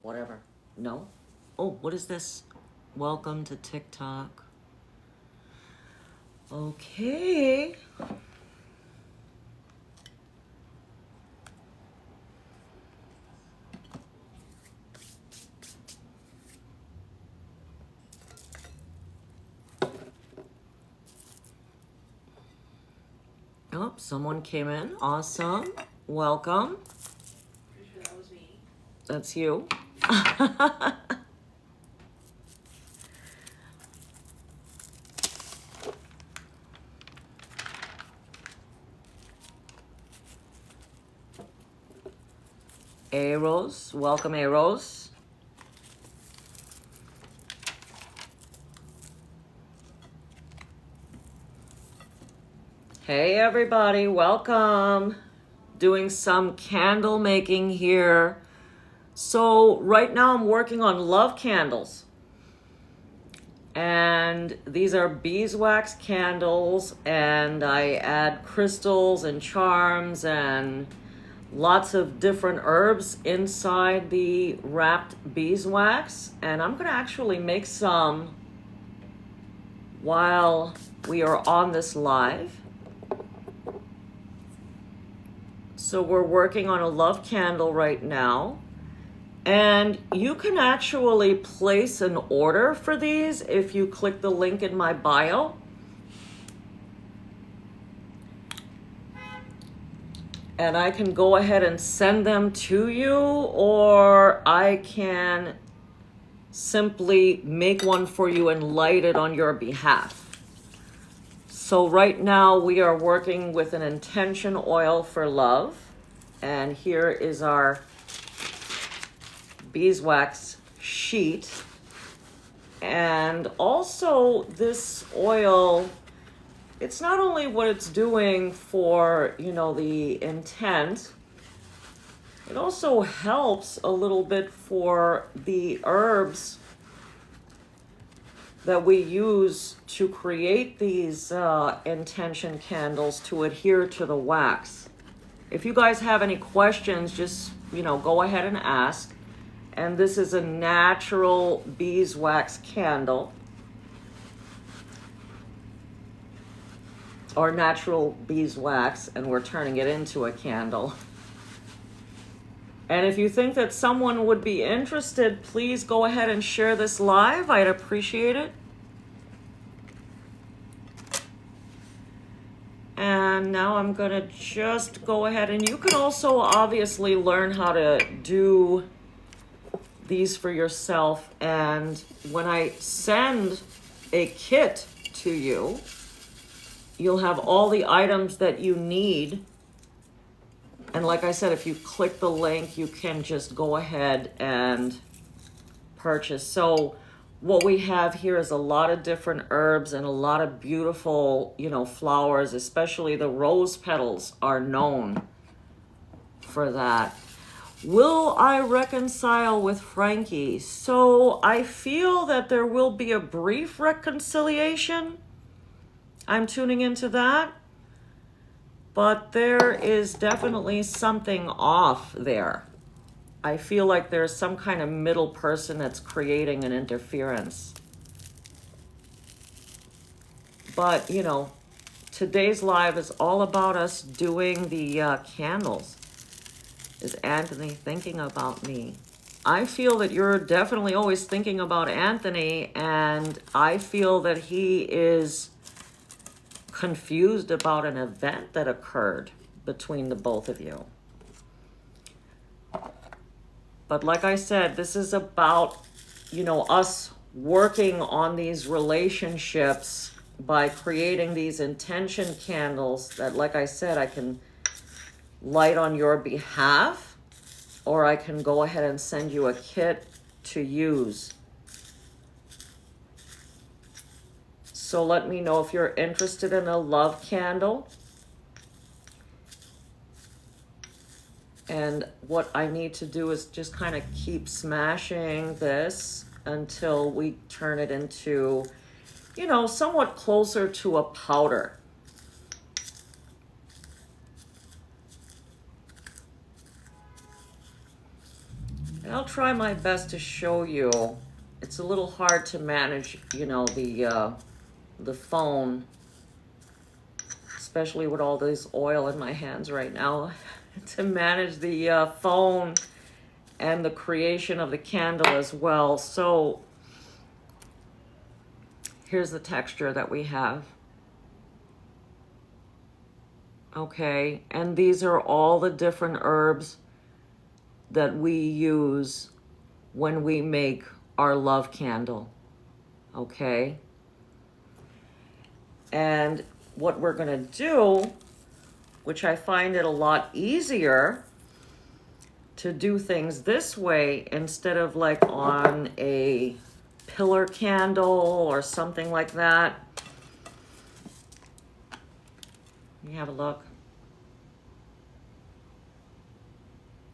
Whatever. No? Oh, what is this? Welcome to TikTok. Okay. Oh, someone came in. Awesome. Welcome. Pretty sure that was me. That's you. Eros. Welcome, Eros. Hey everybody, welcome. Doing some candle making here. So right now I'm working on love candles. And these are beeswax candles, and I add crystals and charms and lots of different herbs inside the wrapped beeswax. And I'm gonna actually make some while we are on this live. So we're working on a love candle right now. And you can actually place an order for these if you click the link in my bio. And I can go ahead and send them to you, or I can simply make one for you and light it on your behalf. So right now we are working with an intention oil for love. And here is our beeswax sheet. And also this oil, it's not only what it's doing for, the intent, it also helps a little bit for the herbs that we use to create these intention candles to adhere to the wax. If you guys have any questions, just, go ahead and ask. And this is a natural beeswax candle, or natural beeswax, and we're turning it into a candle. And if you think that someone would be interested, please go ahead and share this live. I'd appreciate it. And now I'm gonna just go ahead, and you can also obviously learn how to do these for yourself. And when I send a kit to you, you'll have all the items that you need. And like I said, if you click the link, you can just go ahead and purchase. So what we have here is a lot of different herbs and a lot of beautiful, flowers, especially the rose petals are known for that. Will I reconcile with Frankie? So I feel that there will be a brief reconciliation. I'm tuning into that. But there is definitely something off there. I feel like there's some kind of middle person that's creating an interference. But, today's live is all about us doing the candles. Is Anthony thinking about me? I feel that you're definitely always thinking about Anthony, and I feel that he is confused about an event that occurred between the both of you. But like I said, this is about, us working on these relationships by creating these intention candles that, like I said, I can light on your behalf, or I can go ahead and send you a kit to use. So let me know if you're interested in a love candle. And what I need to do is just kind of keep smashing this until we turn it into, somewhat closer to a powder. And I'll try my best to show you. It's a little hard to manage, you know, the phone, especially with all this oil in my hands right now, to manage the phone and the creation of the candle as well. So here's the texture that we have. Okay, and these are all the different herbs that we use when we make our love candle. Okay? And what we're going to do, which I find it a lot easier to do things this way instead of like on a pillar candle or something like that. Let me have a look.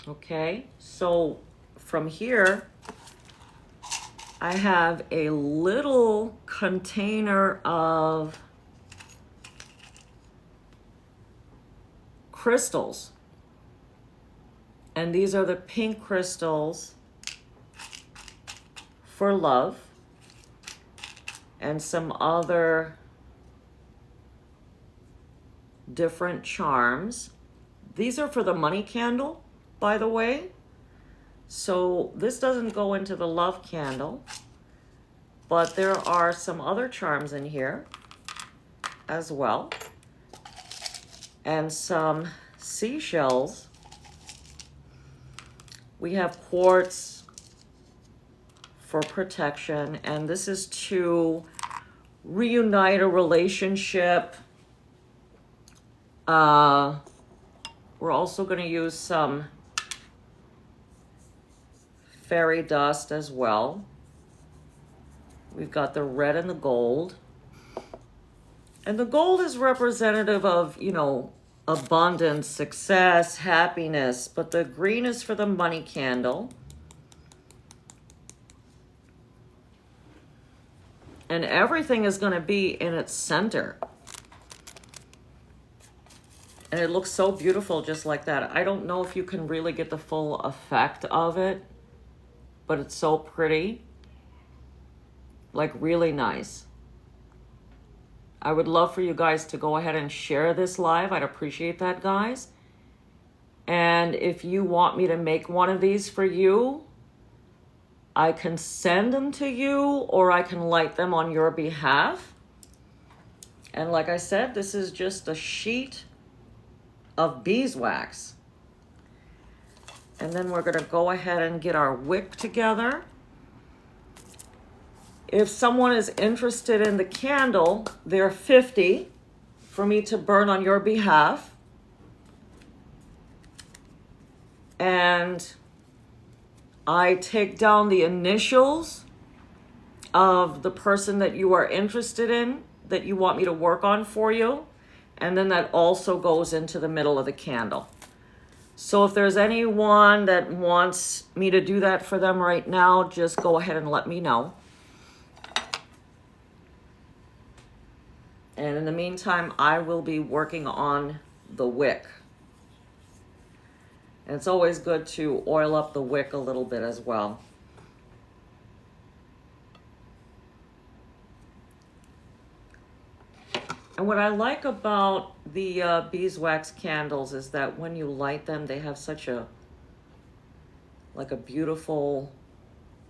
Okay, so from here, I have a little container of crystals. And these are the pink crystals for love and some other different charms. These are for the money candle, by the way. So this doesn't go into the love candle, but there are some other charms in here as well. And some seashells. We have quartz for protection, and this is to reunite a relationship. We're also going to use some fairy dust as well. We've got the red and the gold. And the gold is representative of, you know, abundance, success, happiness, but the green is for the money candle. And everything is going to be in its center. And it looks so beautiful just like that. I don't know if you can really get the full effect of it, but it's so pretty. Like really nice. I would love for you guys to go ahead and share this live. I'd appreciate that, guys. And if you want me to make one of these for you, I can send them to you or I can light them on your behalf. And like I said, this is just a sheet of beeswax. And then we're going to go ahead and get our wick together. If someone is interested in the candle, they're $50 for me to burn on your behalf. And I take down the initials of the person that you are interested in, that you want me to work on for you. And then that also goes into the middle of the candle. So if there's anyone that wants me to do that for them right now, just go ahead and let me know. And in the meantime, I will be working on the wick. And it's always good to oil up the wick a little bit as well. And what I like about the beeswax candles is that when you light them, they have such a beautiful,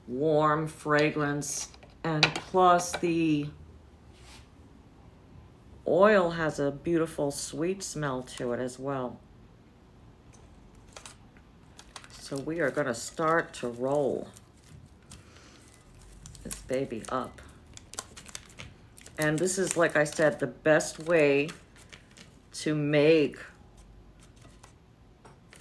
warm fragrance. And plus the oil has a beautiful sweet smell to it as well. So we are going to start to roll this baby up. And this is, like I said, the best way to make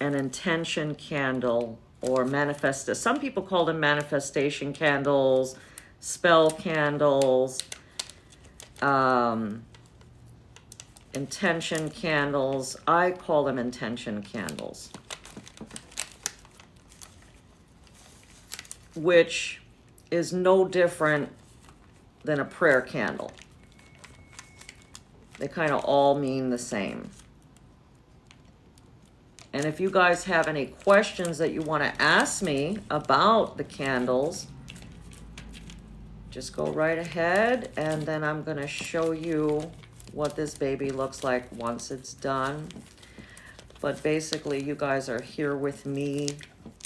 an intention candle or manifest. Some people call them manifestation candles, spell candles, intention candles. I call them intention candles, which is no different than a prayer candle. They kind of all mean the same. And if you guys have any questions that you want to ask me about the candles, just go right ahead, and then I'm going to show you what this baby looks like once it's done. But basically, you guys are here with me,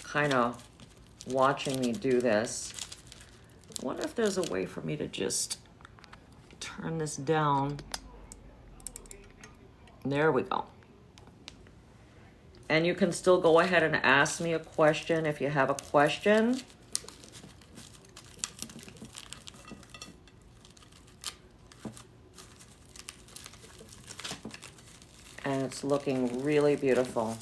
kind of watching me do this. I wonder if there's a way for me to just turn this down. There we go. And you can still go ahead and ask me a question if you have a question. And it's looking really beautiful.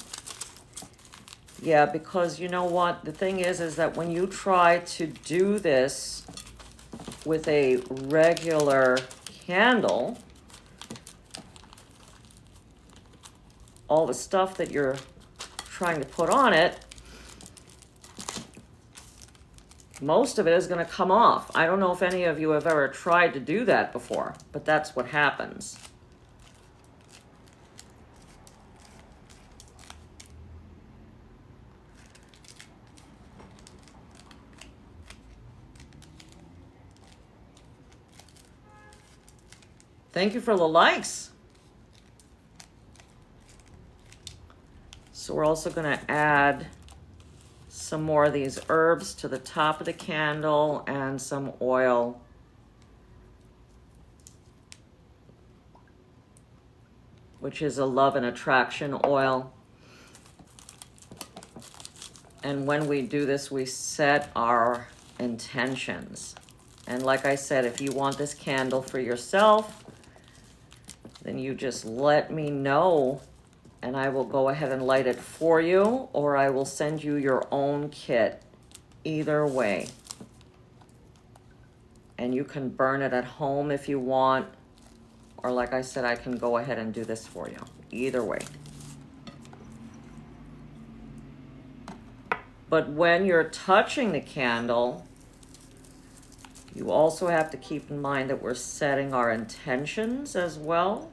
Yeah, because you know what? The thing is that when you try to do this with a regular candle, all the stuff that you're trying to put on it, most of it is going to come off. I don't know if any of you have ever tried to do that before, but that's what happens. Thank you for the likes. So we're also going to add some more of these herbs to the top of the candle and some oil. Which is a love and attraction oil. And when we do this, we set our intentions. And like I said, if you want this candle for yourself, then you just let me know and I will go ahead and light it for you, or I will send you your own kit. Either way. And you can burn it at home if you want, or like I said, I can go ahead and do this for you. Either way. But when you're touching the candle, you also have to keep in mind that we're setting our intentions as well.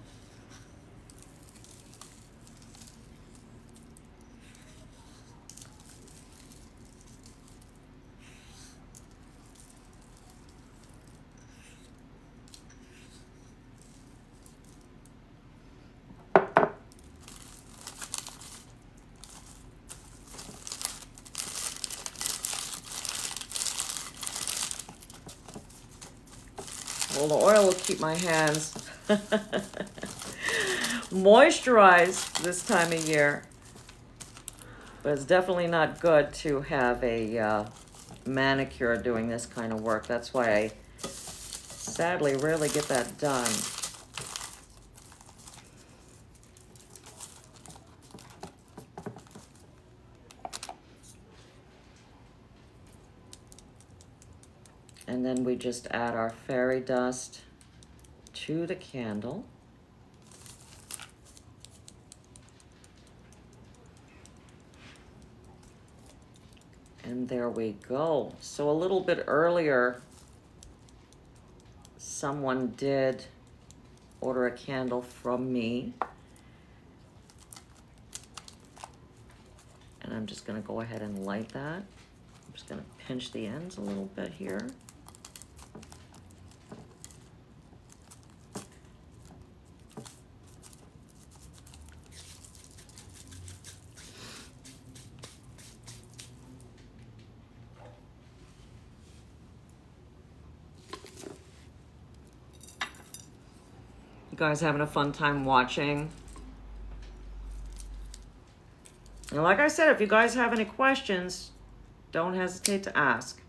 Well, the oil will keep my hands moisturized this time of year. But it's definitely not good to have a manicure doing this kind of work. That's why I sadly rarely get that done. And then we just add our fairy dust to the candle. And there we go. So a little bit earlier, someone did order a candle from me. And I'm just going to go ahead and light that. I'm just going to pinch the ends a little bit here. You guys having a fun time watching? And like I said, if you guys have any questions, don't hesitate to ask.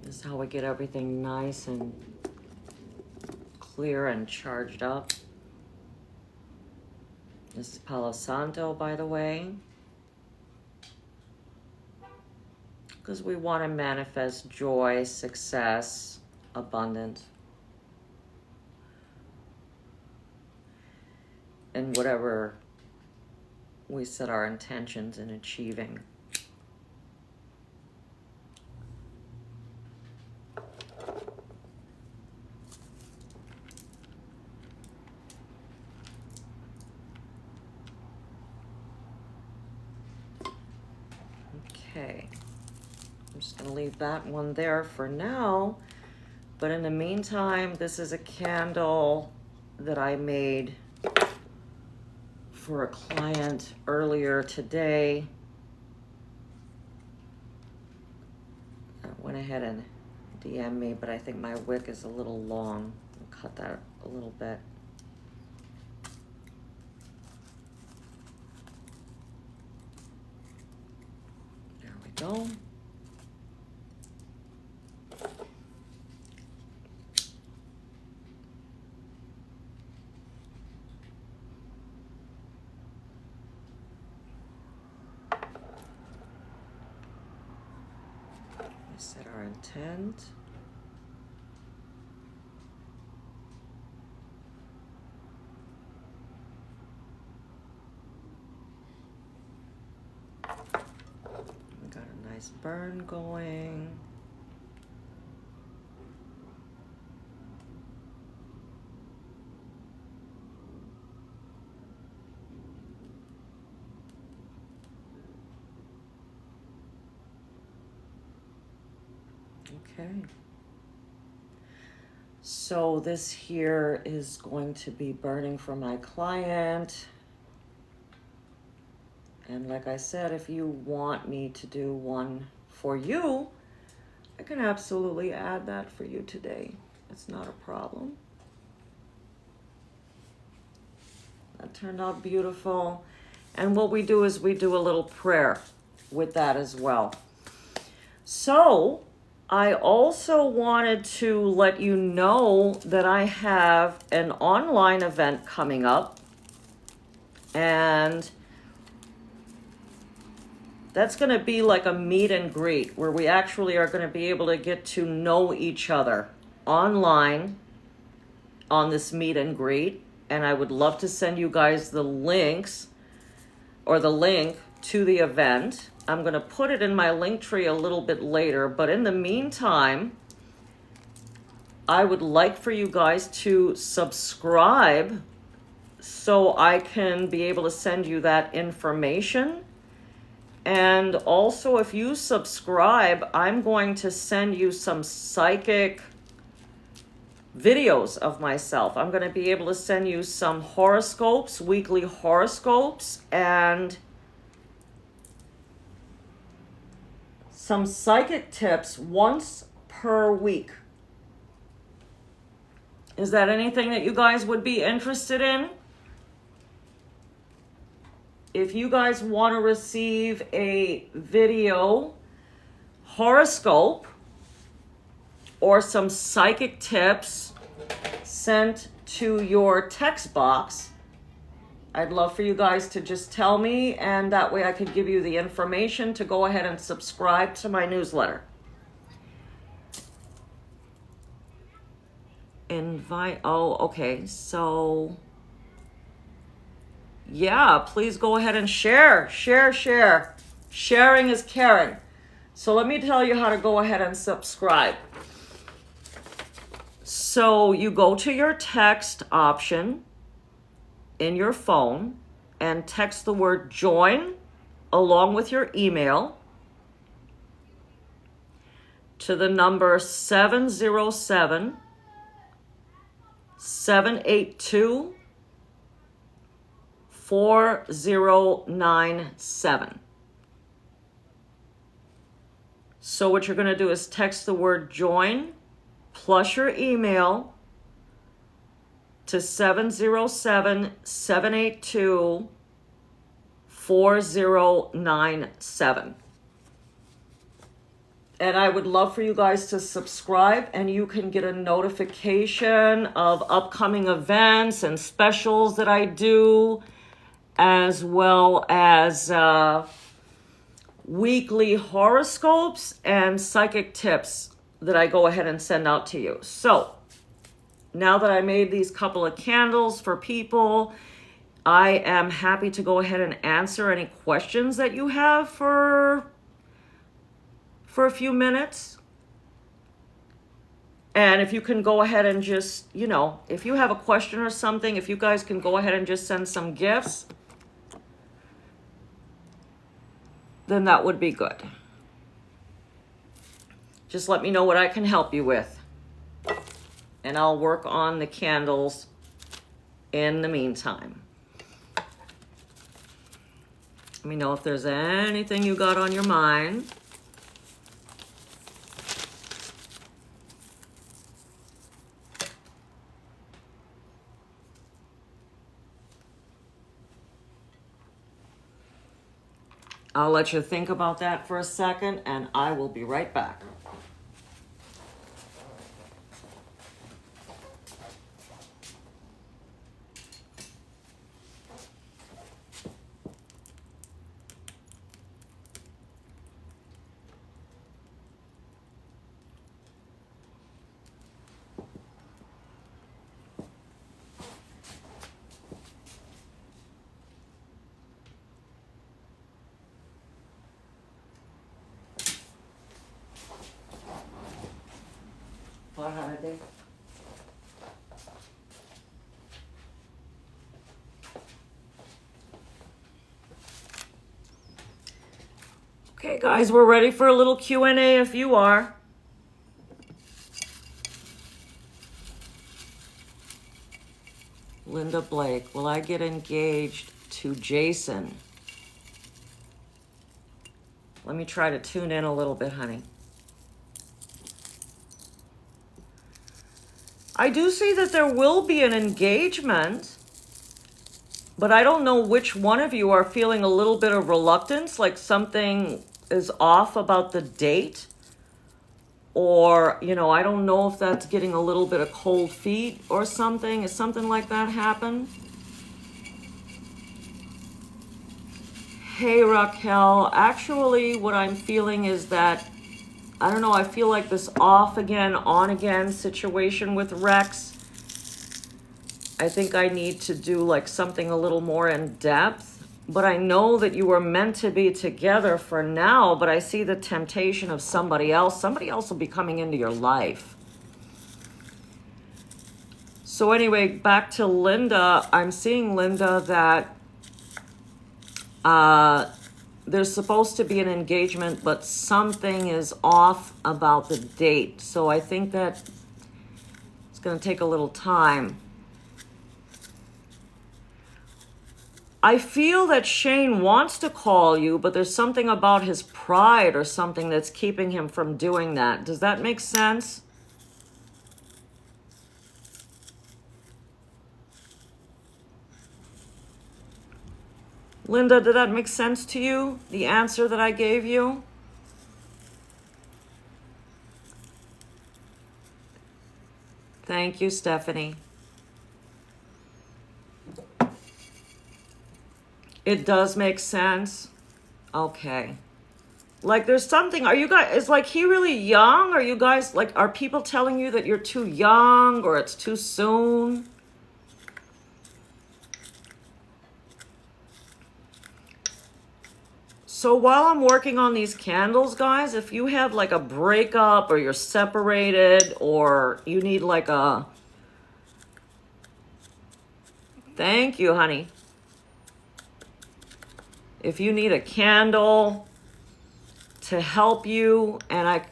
This is how we get everything nice and clear and charged up. This is Palo Santo, by the way, because we want to manifest joy, success, abundance. in whatever we set our intentions in achieving. Okay, I'm just going to leave that one there for now. But in the meantime, this is a candle that I made for a client earlier today. I went ahead and DM'd me, but I think my wick is a little long. I'll cut that a little bit. There we go. Set our intent. We got a nice burn going. Okay. So this here is going to be burning for my client. And like I said, if you want me to do one for you, I can absolutely add that for you today. It's not a problem. That turned out beautiful. And what we do is we do a little prayer with that as well. So I also wanted to let you know that I have an online event coming up, and that's going to be like a meet and greet where we actually are going to be able to get to know each other online on this meet and greet. And I would love to send you guys the links or the link to the event. I'm going to put it in my link tree a little bit later, but in the meantime, I would like for you guys to subscribe so I can be able to send you that information. And also, if you subscribe, I'm going to send you some psychic videos of myself. I'm going to be able to send you some horoscopes, weekly horoscopes, and some psychic tips once per week. Is that anything that you guys would be interested in? If you guys want to receive a video horoscope or some psychic tips sent to your text box, I'd love for you guys to just tell me, and that way I could give you the information to go ahead and subscribe to my newsletter. Okay, so yeah, please go ahead and share. Sharing is caring. So let me tell you how to go ahead and subscribe. So you go to your text option in your phone and text the word join along with your email to the number 707 782 4097. So what you're going to do is text the word join plus your email to 707-782-4097. And I would love for you guys to subscribe, and you can get a notification of upcoming events and specials that I do, as well as weekly horoscopes and psychic tips that I go ahead and send out to you. So now that I made these couple of candles for people, I am happy to go ahead and answer any questions that you have for a few minutes. And if you can go ahead and just, if you have a question or something, if you guys can go ahead and just send some gifts, then that would be good. Just let me know what I can help you with. And I'll work on the candles in the meantime. Let me know if there's anything you got on your mind. I'll let you think about that for a second, and I will be right back. Okay, guys, we're ready for a little Q&A if you are. Linda Blake, will I get engaged to Jason? Let me try to tune in a little bit, honey. I do see that there will be an engagement, but I don't know which one of you are feeling a little bit of reluctance, like something is off about the date, or, I don't know if that's getting a little bit of cold feet or something. Is something like that happen? Hey, Raquel, actually what I'm feeling is that, I don't know, I feel like this off again, on again situation with Rex. I think I need to do like something a little more in depth, but I know that you were meant to be together for now, but I see the temptation of somebody else. Somebody else will be coming into your life. So anyway, back to Linda. I'm seeing, Linda, that there's supposed to be an engagement, but something is off about the date. So I think that it's going to take a little time. I feel that Shane wants to call you, but there's something about his pride or something that's keeping him from doing that. Does that make sense? Linda, did that make sense to you? The answer that I gave you? Thank you, Stephanie. It does make sense. Okay. Like there's something, are you guys, is like he really young? Are you guys, like, are people telling you that you're too young or it's too soon? So while I'm working on these candles, guys, if you have like a breakup or you're separated or you need like a, thank you, honey. If you need a candle to help you, and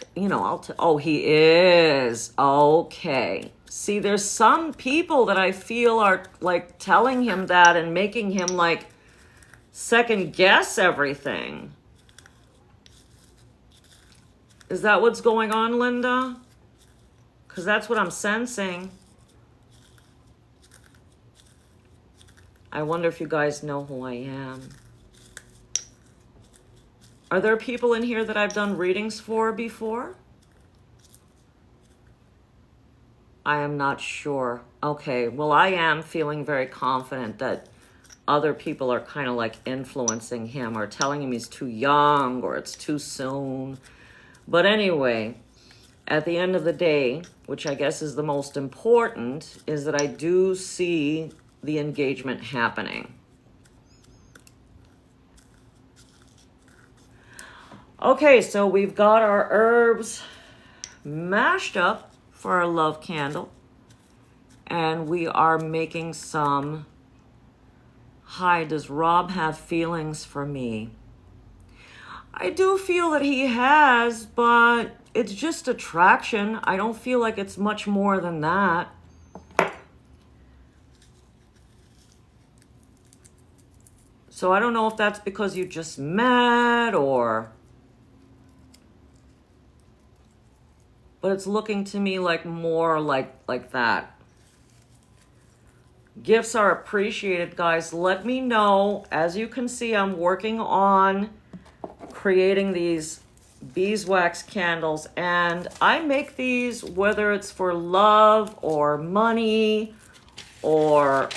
oh, he is. Okay. See, there's some people that I feel are like telling him that and making him like second guess everything. Is that what's going on, Linda? Because that's what I'm sensing. I wonder if you guys know who I am. Are there people in here that I've done readings for before? I am not sure. Okay, well, I am feeling very confident that other people are kind of like influencing him or telling him he's too young or it's too soon. But anyway, at the end of the day, which I guess is the most important, is that I do see the engagement happening. Okay, so we've got our herbs mashed up for our love candle. And we are making some, hi, does Rob have feelings for me? I do feel that he has, but it's just attraction. I don't feel like it's much more than that. So I don't know if that's because you just met or... But it's looking to me like more like that. Gifts are appreciated, guys. Let me know. As you can see, I'm working on creating these beeswax candles. And I make these whether it's for love or money or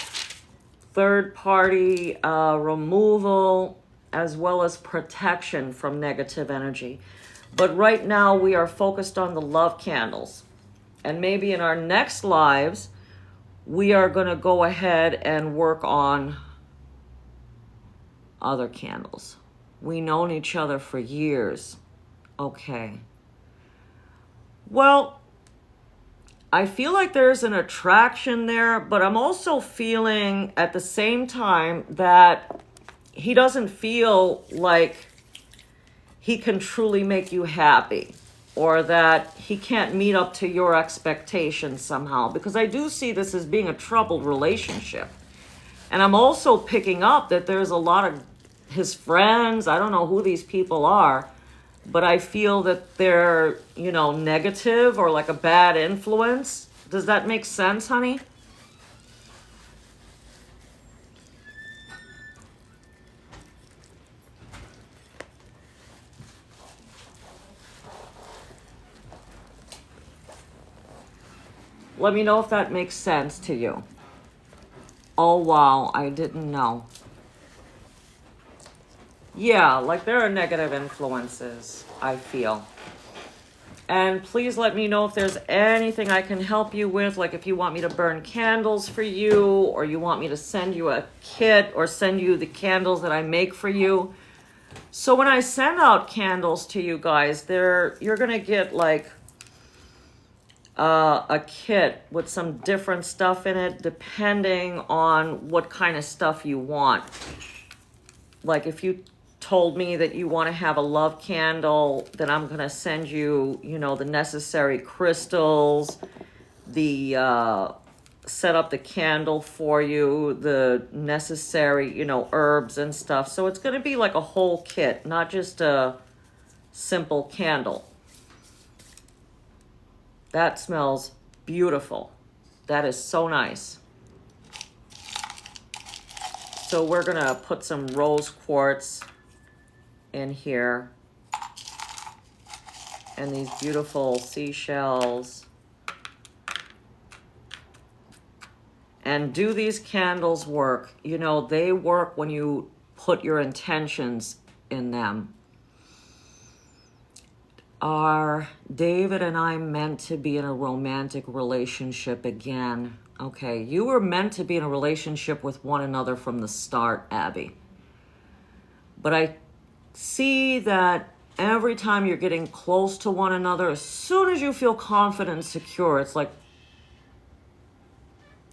third-party removal, as well as protection from negative energy. But right now we are focused on the love candles. And maybe in our next lives, we are going to go ahead and work on other candles. We've known each other for years. Okay. Well, I feel like there's an attraction there, but I'm also feeling at the same time that he doesn't feel like he can truly make you happy, or that he can't meet up to your expectations somehow, because I do see this as being a troubled relationship. And I'm also picking up that there's a lot of his friends, I don't know who these people are, but I feel that they're, you know, negative or like a bad influence. Does that make sense, honey? Let me know if that makes sense to you. Oh, wow, I didn't know. Yeah, like there are negative influences, I feel. And please let me know if there's anything I can help you with, like if you want me to burn candles for you, or you want me to send you a kit or send you the candles that I make for you. So when I send out candles to you guys, you're going to get like a kit with some different stuff in it, depending on what kind of stuff you want. Like if you told me that you want to have a love candle, then I'm going to send you, you know, the necessary crystals, the set up the candle for you, the necessary, you know, herbs and stuff. So it's going to be like a whole kit, not just a simple candle. That smells beautiful. That is so nice. So we're going to put some rose quartz in here. And these beautiful seashells. And do these candles work? You know, they work when you put your intentions in them. Are David and I meant to be in a romantic relationship again? Okay, you were meant to be in a relationship with one another from the start, Abby. But I see that every time you're getting close to one another, as soon as you feel confident and secure, it's like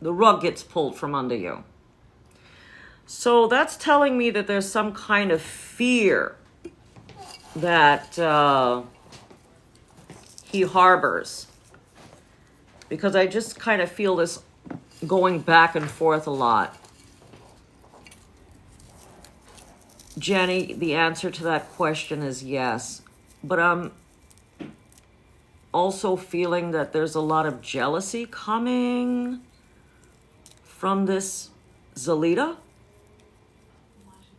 the rug gets pulled from under you. So that's telling me that there's some kind of fear that he harbors, because I just kind of feel this going back and forth a lot. Jenny, the answer to that question is yes, but I'm also feeling that there's a lot of jealousy coming from this Zelita.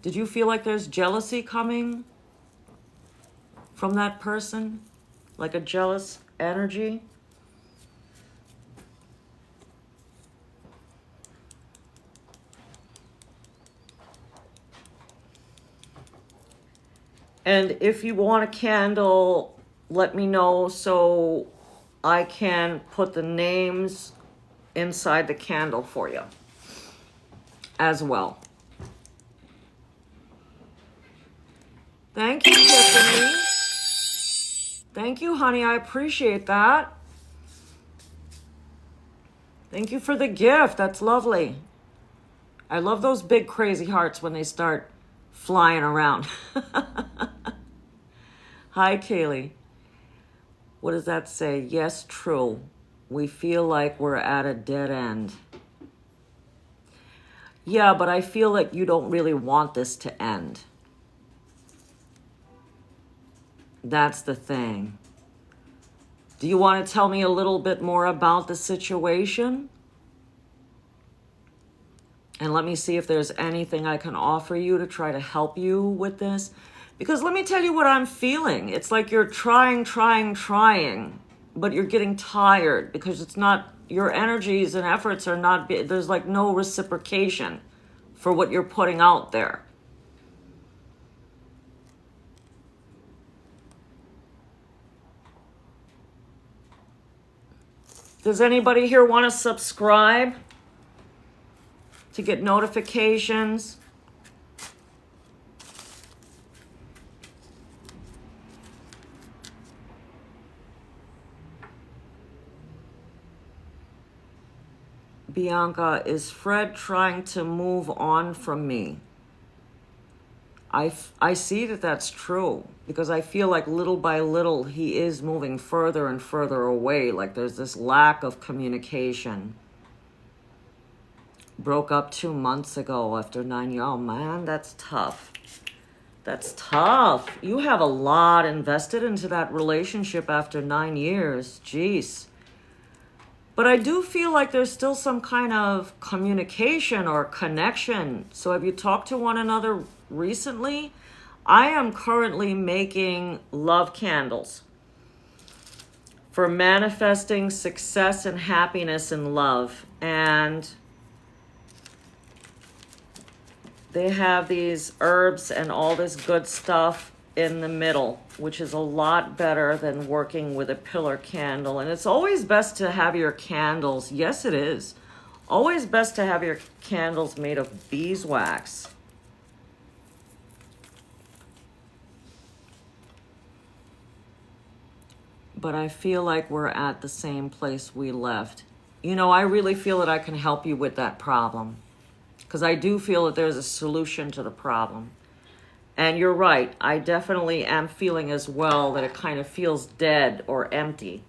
Did you feel like there's jealousy coming from that person? Like a jealous energy? And if you want a candle, let me know so I can put the names inside the candle for you as well. Thank you, Tiffany. Thank you, honey. I appreciate that. Thank you for the gift. That's lovely. I love those big crazy hearts when they start flying around. Hi, Kaylee. What does that say? Yes, true. We feel like we're at a dead end. Yeah, but I feel like you don't really want this to end. That's the thing. Do you want to tell me a little bit more about the situation? And let me see if there's anything I can offer you to try to help you with this. Because let me tell you what I'm feeling. It's like you're trying, but you're getting tired because it's not, your energies and efforts are not, there's like no reciprocation for what you're putting out there. Does anybody here want to subscribe to get notifications? Bianca, is Fred trying to move on from me? I see that that's true because I feel like little by little he is moving further and further away. Like there's this lack of communication. Broke up 2 months ago after 9 years. Oh man, that's tough. That's tough. You have a lot invested into that relationship after 9 years. Jeez. But I do feel like there's still some kind of communication or connection. So have you talked to one another recently? I am currently making love candles for manifesting success and happiness in love. And they have these herbs and all this good stuff in the middle, which is a lot better than working with a pillar candle. And it's always best to have your candles, yes it is, always best to have your candles made of beeswax. But I feel like we're at the same place we left. You know, I really feel that I can help you with that problem, because I do feel that there's a solution to the problem. And you're right, I definitely am feeling as well that it kind of feels dead or empty.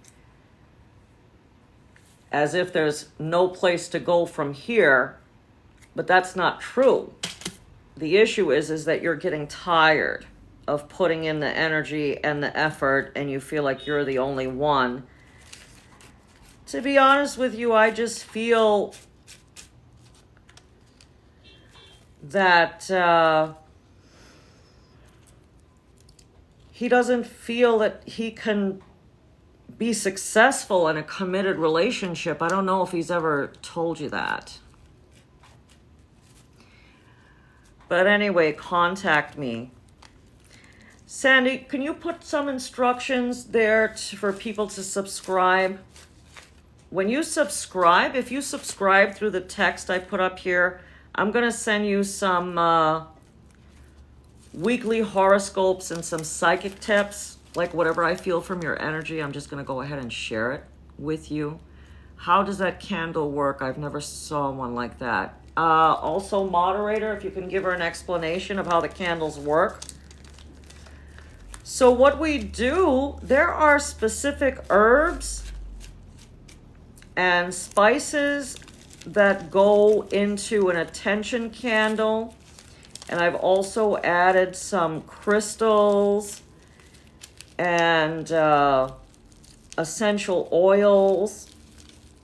As if there's no place to go from here, but that's not true. The issue is that you're getting tired of putting in the energy and the effort and you feel like you're the only one. To be honest with you, I just feel that he doesn't feel that he can be successful in a committed relationship. I don't know if he's ever told you that. But anyway, contact me. Sandy, can you put some instructions there for people to subscribe? When you subscribe, if you subscribe through the text I put up here, I'm going to send you some weekly horoscopes and some psychic tips, like whatever I feel from your energy. I'm just going to go ahead and share it with you. How does that candle work? I've never saw one like that. Also, moderator, if you can give her an explanation of how the candles work. So what we do, there are specific herbs and spices that go into an attention candle. And I've also added some crystals and essential oils.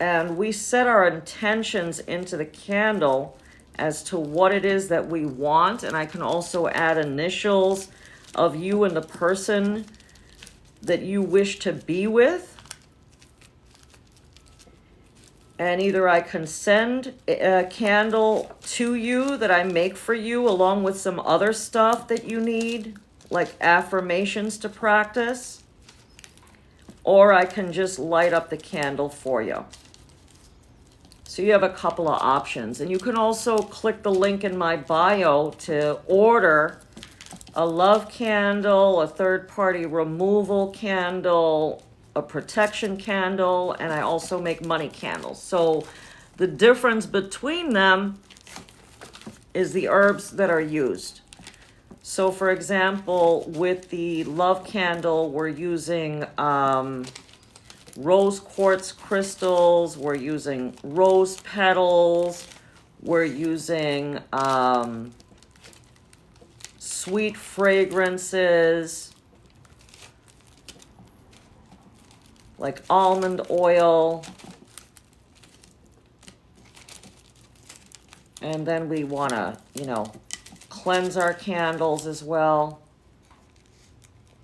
And we set our intentions into the candle as to what it is that we want. And I can also add initials of you and the person that you wish to be with. And either I can send a candle to you that I make for you along with some other stuff that you need, like affirmations to practice, or I can just light up the candle for you. So you have a couple of options. And you can also click the link in my bio to order a love candle, a third-party removal candle, a protection candle, and I also make money candles. So the difference between them is the herbs that are used. So for example, with the love candle, we're using rose quartz crystals, we're using rose petals, we're using sweet fragrances like almond oil. And then we want to, cleanse our candles as well.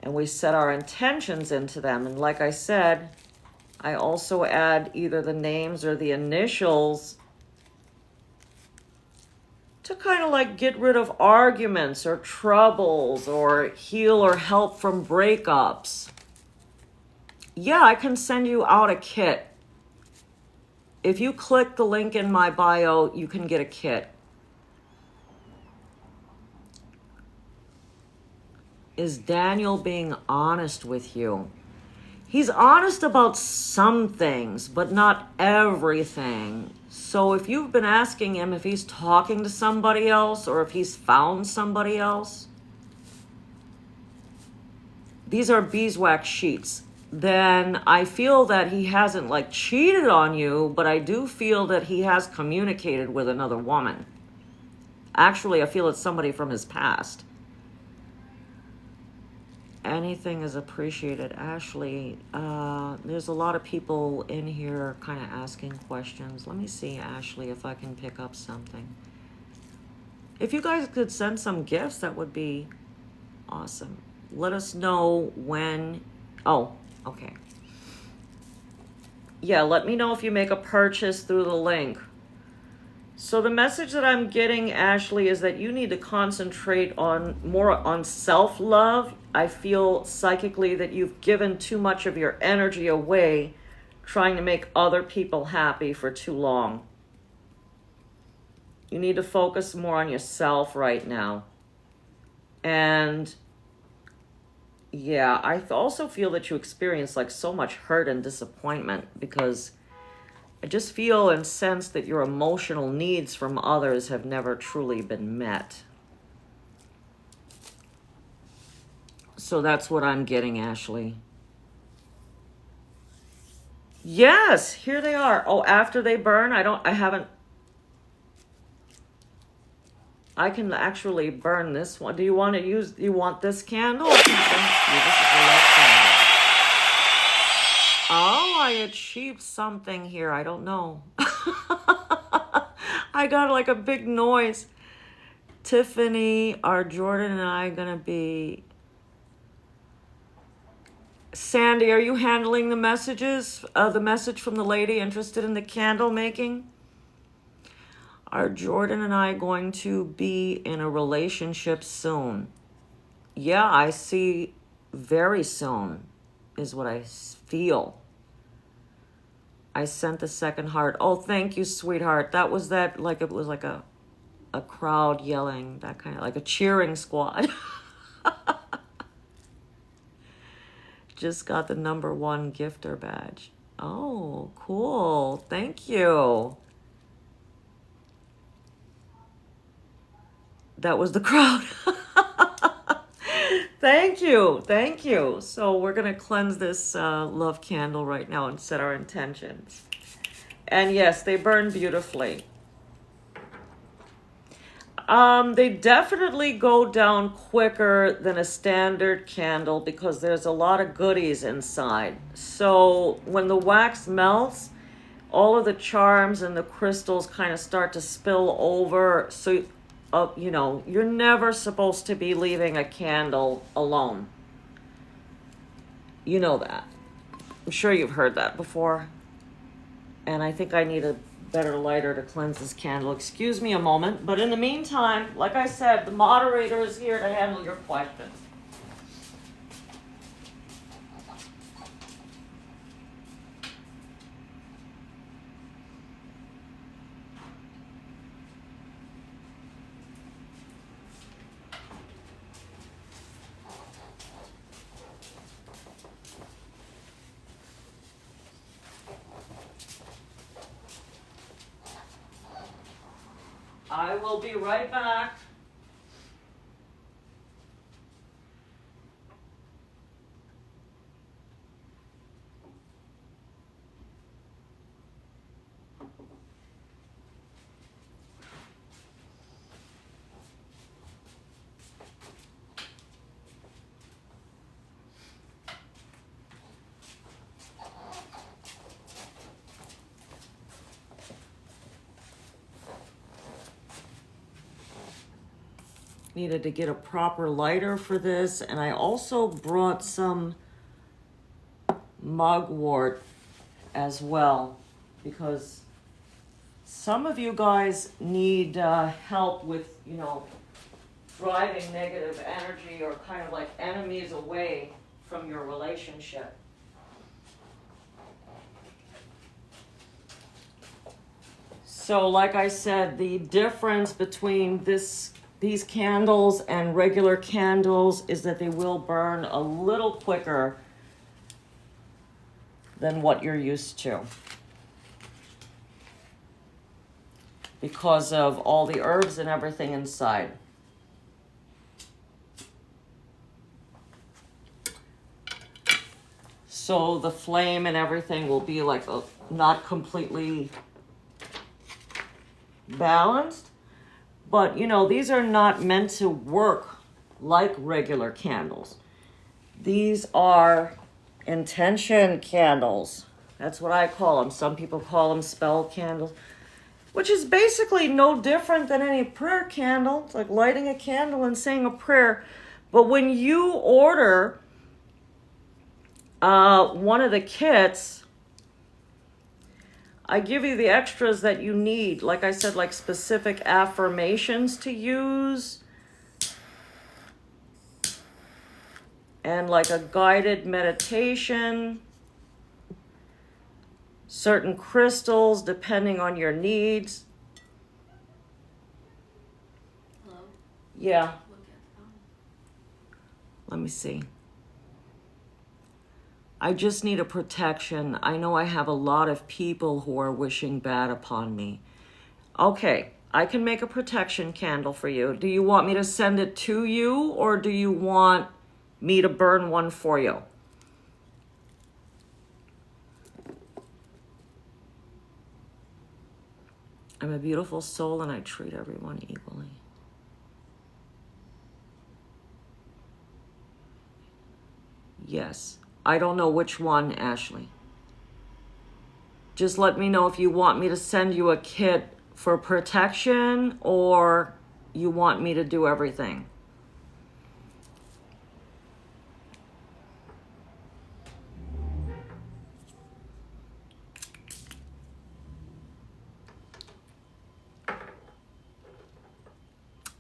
And we set our intentions into them. And like I said, I also add either the names or the initials to kind of like get rid of arguments or troubles or heal or help from breakups. Yeah, I can send you out a kit. If you click the link in my bio, you can get a kit. Is Daniel being honest with you? He's honest about some things, but not everything. So if you've been asking him if he's talking to somebody else or if he's found somebody else, these are beeswax sheets, then I feel that he hasn't like cheated on you, but I do feel that he has communicated with another woman. Actually, I feel it's somebody from his past. Anything is appreciated. Ashley, there's a lot of people in here kind of asking questions. Let me see, Ashley, if I can pick up something. If you guys could send some gifts, that would be awesome. Let us know when. Oh, okay. Yeah, let me know if you make a purchase through the link. So the message that I'm getting, Ashley, is that you need to concentrate more on self-love. I feel psychically that you've given too much of your energy away trying to make other people happy for too long. You need to focus more on yourself right now. And yeah, I also feel that you experience like so much hurt and disappointment because I just feel and sense that your emotional needs from others have never truly been met. So that's what I'm getting, Ashley. Yes, here they are. Oh, after they burn, I can actually burn this one. Do you want this candle? This is the left candle. Oh, I achieved something here. I don't know. I got like a big noise. Tiffany, are Jordan and I gonna be... Sandy, are you handling the messages? The message from the lady interested in the candle making? Are Jordan and I going to be in a relationship soon? Yeah, I see very soon is what I feel. I sent the second heart. Oh, thank you, sweetheart. That was that, like it was like a crowd yelling, that kind of like a cheering squad. Just got the #1 gifter badge. Oh, cool. Thank you. That was the crowd. Thank you. Thank you. So we're going to cleanse this love candle right now and set our intentions. And yes, they burn beautifully. They definitely go down quicker than a standard candle because there's a lot of goodies inside. So when the wax melts, all of the charms and the crystals kind of start to spill over. So, you're never supposed to be leaving a candle alone. You know that. I'm sure you've heard that before. And I think I need a better lighter to cleanse this candle. Excuse me a moment. But in the meantime, like I said, the moderator is here to handle your questions. we'll be right back. Needed to get a proper lighter for this, and I also brought some mugwort as well, because some of you guys need help with, you know, driving negative energy or kind of like enemies away from your relationship. So like I said, the difference between these candles and regular candles is that they will burn a little quicker than what you're used to, because of all the herbs and everything inside. So the flame and everything will be like not completely balanced. But, you know, these are not meant to work like regular candles. These are intention candles. That's what I call them. Some people call them spell candles, which is basically no different than any prayer candle. It's like lighting a candle and saying a prayer. But when you order one of the kits, I give you the extras that you need. Like I said, like specific affirmations to use, and like a guided meditation, certain crystals depending on your needs. Hello? Yeah. Look at the phone. Let me see. I just need a protection. I know I have a lot of people who are wishing bad upon me. Okay, I can make a protection candle for you. Do you want me to send it to you, or do you want me to burn one for you? I'm a beautiful soul and I treat everyone equally. Yes. I don't know which one, Ashley. Just let me know if you want me to send you a kit for protection or you want me to do everything.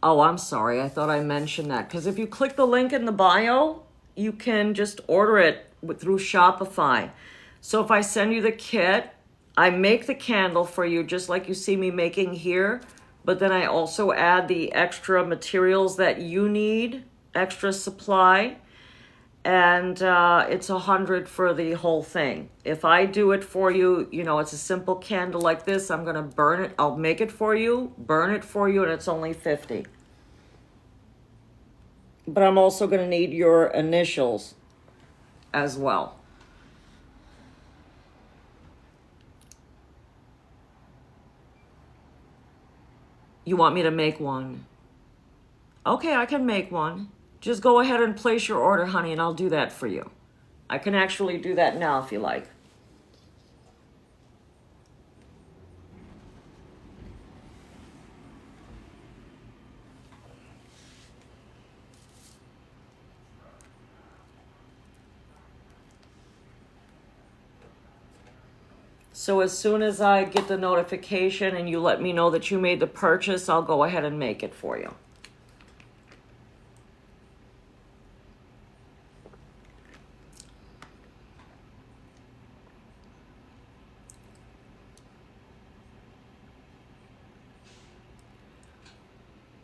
Oh, I'm sorry. I thought I mentioned that. Because if you click the link in the bio, you can just order it through Shopify. So if I send you the kit, I make the candle for you just like you see me making here, but then I also add the extra materials that you need, extra supply, and it's $100 for the whole thing. If I do it for you, you know, it's a simple candle like this, I'm gonna burn it, I'll make it for you, burn it for you, and it's only $50. But I'm also gonna need your initials as well. You want me to make one? Okay, I can make one. Just go ahead and place your order, honey, and I'll do that for you. I can actually do that now if you like. So as soon as I get the notification and you let me know that you made the purchase, I'll go ahead and make it for you.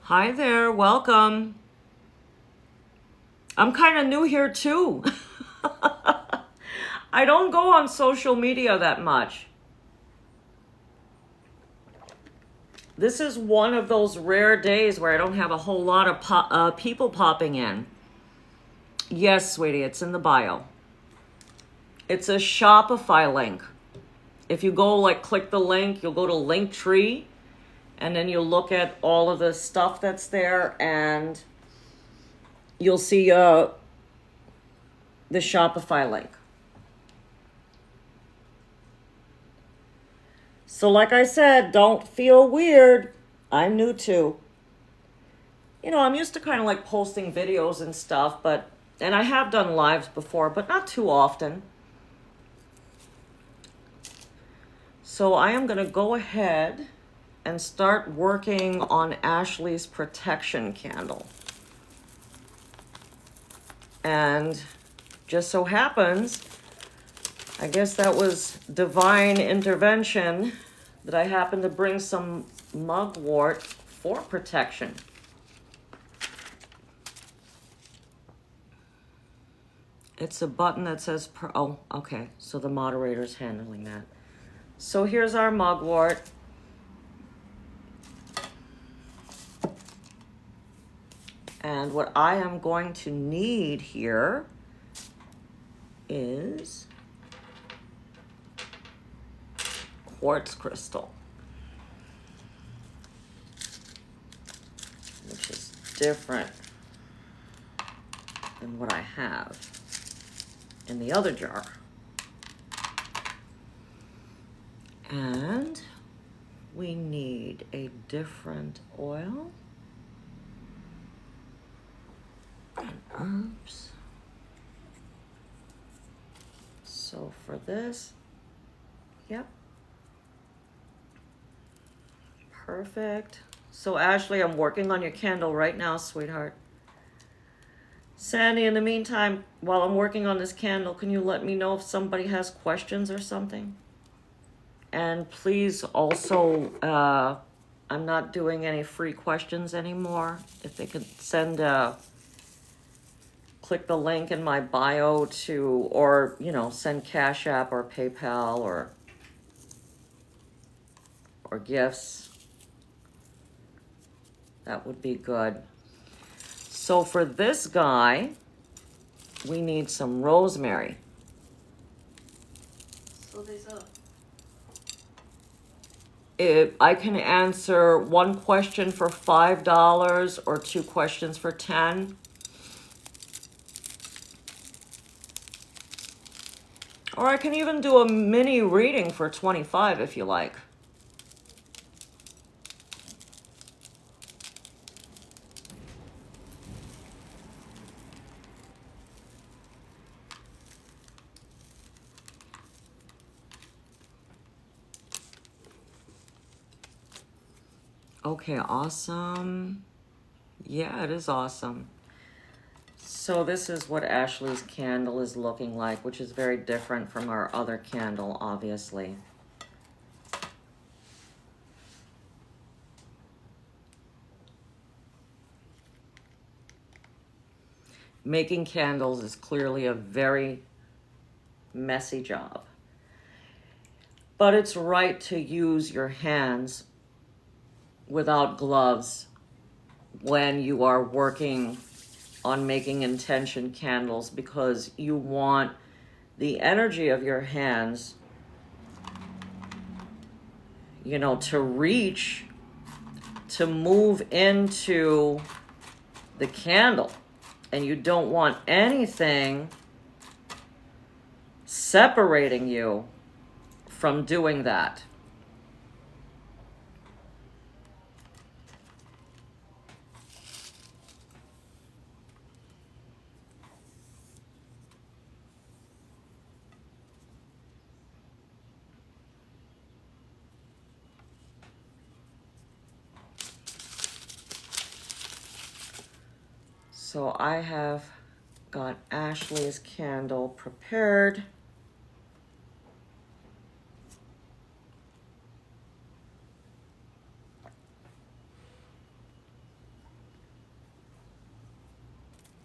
Hi there, welcome. I'm kind of new here too. I don't go on social media that much. this is one of those rare days where I don't have a whole lot of people popping in. Yes, sweetie, it's in the bio. It's a Shopify link. If you go click the link, you'll go to Linktree, and then you'll look at all of the stuff that's there, and you'll see the Shopify link. So like I said, don't feel weird. I'm new too. I'm used to kind of posting videos and stuff, and I have done lives before, but not too often. So I am going to go ahead and start working on Ashley's protection candle. And just so happens, I guess that was divine intervention that I happened to bring some mugwort for protection. It's a button that says, oh, okay. So the moderator's handling that. So here's our mugwort. And what I am going to need here is quartz crystal, which is different than what I have in the other jar. And we need a different oil and herbs. So for this, yep. Perfect. So Ashley, I'm working on your candle right now, sweetheart. Sandy, in the meantime, while I'm working on this candle, can you let me know if somebody has questions or something? And please also, I'm not doing any free questions anymore. If they could send, click the link in my bio to, or, send Cash App or PayPal or gifts. That would be good. So for this guy, we need some rosemary. So there's a... If I can answer one question for $5 or two questions for $10. Or I can even do a mini reading for $25 if you like. Okay, awesome. Yeah, it is awesome. So this is what Ashley's candle is looking like, which is very different from our other candle, obviously. Making candles is clearly a very messy job. But it's right to use your hands without gloves when you are working on making intention candles, because you want the energy of your hands, to reach, to move into the candle. And you don't want anything separating you from doing that. So I have got Ashley's candle prepared.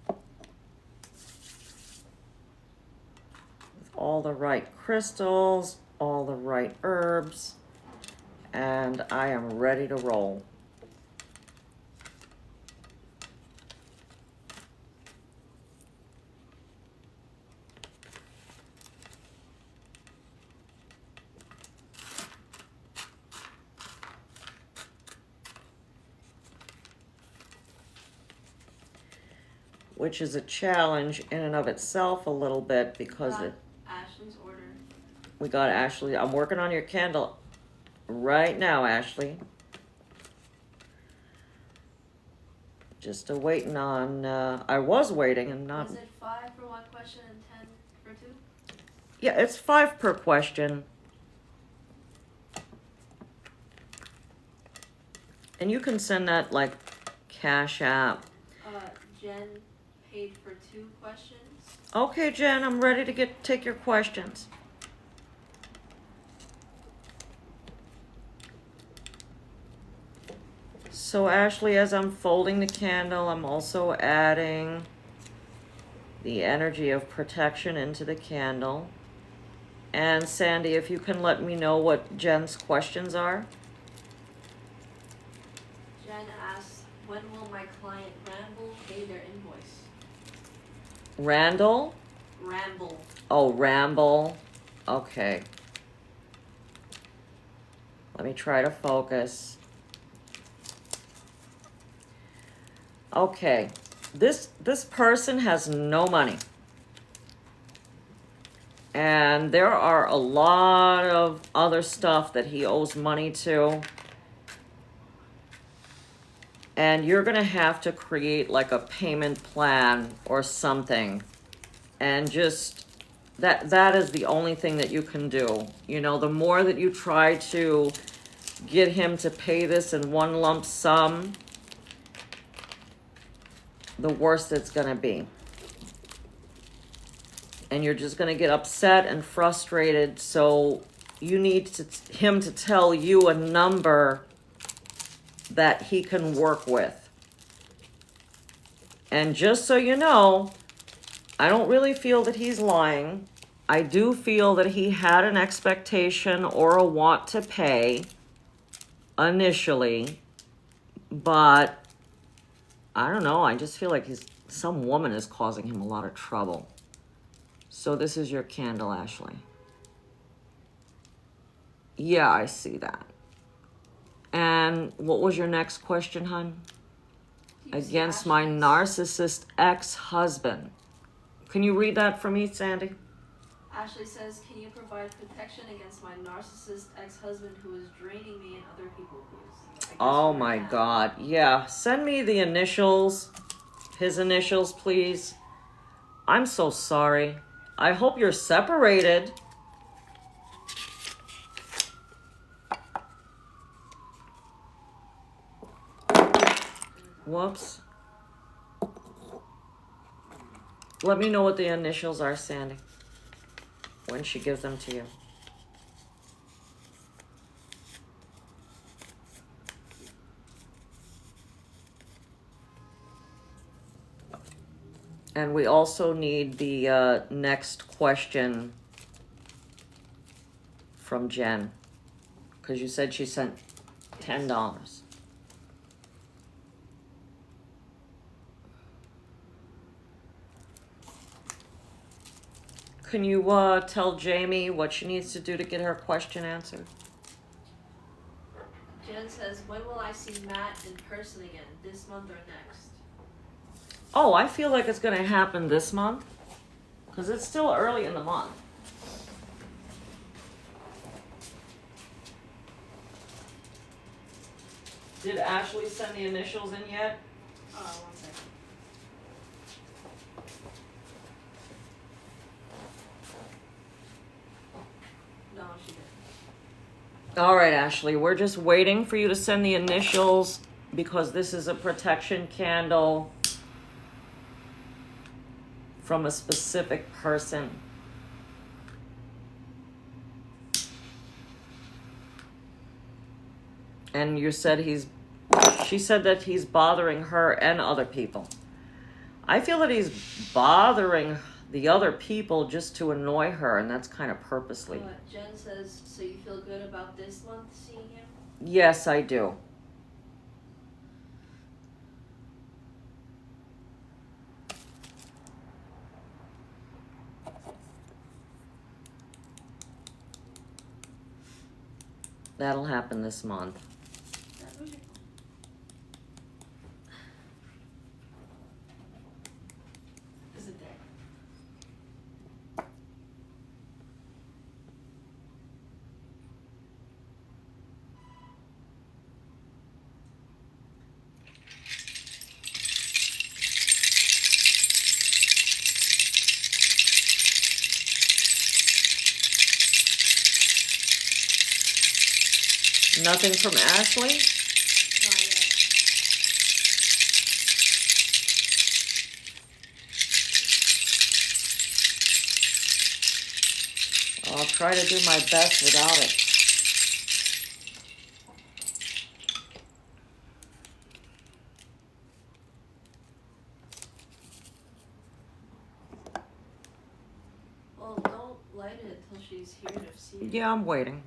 With all the right crystals, all the right herbs, and I am ready to roll. Which is a challenge in and of itself a little bit because Ashley's order. We got Ashley. I'm working on your candle right now, Ashley. Just waiting on, I was waiting and not... Was it 5 for one question and 10 for 2? Yeah, it's 5 per question. And you can send that like Cash App. Jen paid for 2 questions. Okay, Jen, I'm ready to take your questions. So Ashley, as I'm folding the candle, I'm also adding the energy of protection into the candle. And Sandy, if you can let me know what Jen's questions are. Jen asks, when will my client Ramble pay their invoice? Randall? Ramble. Oh, Ramble. Okay. Let me try to focus. Okay. This person has no money. And there are a lot of other stuff that he owes money to. And you're going to have to create like a payment plan or something. And just, that is the only thing that you can do. You know, the more that you try to get him to pay this in one lump sum, the worse it's going to be. And you're just going to get upset and frustrated. So you need him to tell you a number that he can work with. And just so you know, I don't really feel that he's lying. I do feel that he had an expectation or a want to pay initially, but I don't know. I just feel like some woman is causing him a lot of trouble. So this is your candle, Ashley. Yeah, I see that. And what was your next question, hon? Against my narcissist ex-husband. Can you read that for me, Sandy? Ashley says, can you provide protection against my narcissist ex-husband who is draining me and other people, please? Oh my God. Yeah. Send me the initials. His initials, please. I'm so sorry. I hope you're separated. Whoops. Let me know what the initials are, Sandy, when she gives them to you. And we also need the next question from Jen, because you said she sent $10. Can you tell Jamie what she needs to do to get her question answered? Jen says, when will I see Matt in person again, this month or next? Oh, I feel like it's going to happen this month, because it's still early in the month. Did Ashley send the initials in yet? 1 second. No, she didn't. All right, Ashley, we're just waiting for you to send the initials because this is a protection candle from a specific person. And you said she said that he's bothering her and other people. I feel that he's bothering the other people just to annoy her, and that's kind of purposely. Jen says, so you feel good about this month seeing him? Yes, I do. That'll happen this month. Nothing from Ashley? Not yet. I'll try to do my best without it. Well, don't light it until she's here to see it. Yeah, I'm waiting.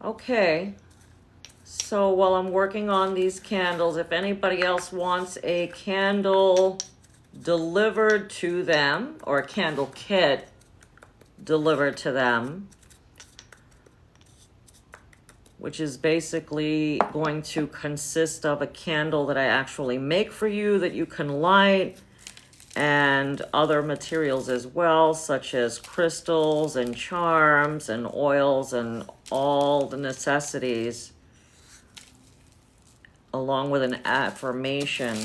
Okay, so while I'm working on these candles, if anybody else wants a candle delivered to them, or a candle kit delivered to them, which is basically going to consist of a candle that I actually make for you that you can light, and other materials as well, such as crystals and charms and oils and all the necessities, along with an affirmation